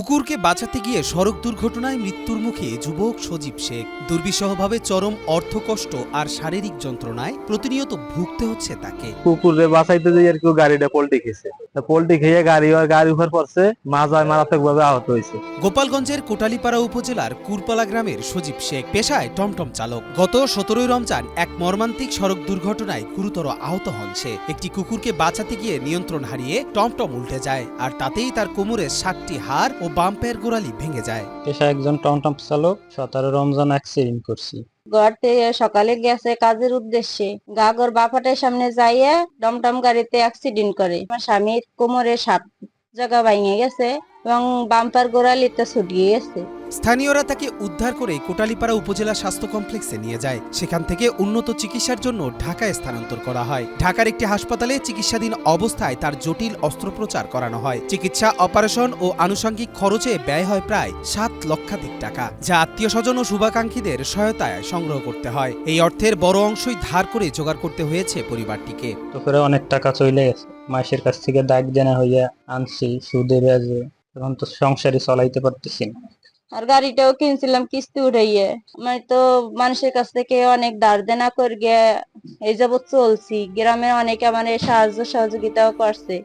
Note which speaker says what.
Speaker 1: কুকুরকে বাঁচাতে গিয়ে সড়ক দুর্ঘটনায় মৃত্যুর মুখে যুবক সজীব শেখ। দুর্বিষহভাবে চরম অর্থকষ্ট আর শারীরিক যন্ত্রণায় প্রতিনিয়ত ভুগতে হচ্ছে তাকে।
Speaker 2: কুকুরে বাঁচাইতে যে আর কেউ গাড়িটা পল্টি খেয়েছে, পল্টি খেয়ে গাড়ি উপর পড়ছে, মাজায় মারাত্মকভাবে আহত হয়েছে।
Speaker 1: গোপালগঞ্জের কোটালীপাড়া উপজেলার কুরপালা গ্রামের সজীব শেখ পেশায় টমটম চালক। গত 17 রমজান এক মর্মান্তিক সড়ক দুর্ঘটনায় গুরুতর আহত হন সে। একটি কুকুরকে বাঁচাতে গিয়ে নিয়ন্ত্রণ হারিয়ে টমটম উল্টে যায়, আর তাতেই তার কোমরের 7টি হাড় ও বাম পায়ের গোড়ালি ভেঙে যায়।
Speaker 3: পেশায় একজন টমটম চালক। 17 রমজান অ্যাক্সিডেন্ট করছি।
Speaker 4: ঘর থেকে সকালে গেছে কাজের উদ্দেশ্যে, গাগর বাফাটের সামনে যাইয়া টমটম গাড়িতে অ্যাক্সিডেন্ট করে। আমার স্বামীর কোমরে 7 জায়গা ভেঙে গেছে এবং বাম্পার গোড়ালিতে ছুটিয়ে গেছে।
Speaker 1: স্থানীয়রা তাকে উদ্ধার করে কোটালীপাড়া উপজেলা স্বাস্থ্য কমপ্লেক্সে নিয়ে যায়। সেখান থেকে উন্নত চিকিৎসার জন্য ঢাকায় স্থানান্তর করা হয়। ঢাকার একটি হাসপাতালে চিকিৎসাধীন অবস্থায় তার জটিল অস্ত্রোপচার করানো হয়। চিকিৎসা, অপারেশন ও আনুষঙ্গিক খরচে ব্যয় হয় প্রায় 7 লক্ষাধিক টাকা, যা আত্মীয় স্বজন ও শুভাকাঙ্ক্ষীদের সহায়তায় সংগ্রহ করতে হয়। এই অর্থের বড় অংশই ধার করে জোগাড় করতে হয়েছে পরিবারটিকে।
Speaker 3: তো করে অনেক টাকা চলে গেছে। মাসের কাছ থেকে দাগ দেনা হইয়া আনছি সুদে ব্যাজে। এখন তো সংসারই চলাইতে পারতেছি না।
Speaker 4: আর গাড়িটাও কিনছিলাম কিস্তি উঠাইয়ে। আমি তো মানুষের কাছ থেকে অনেক ধার দেনা করে এই যাবৎ চলছি। গ্রামে অনেকে আমার সাহায্য সহযোগিতাও করছে।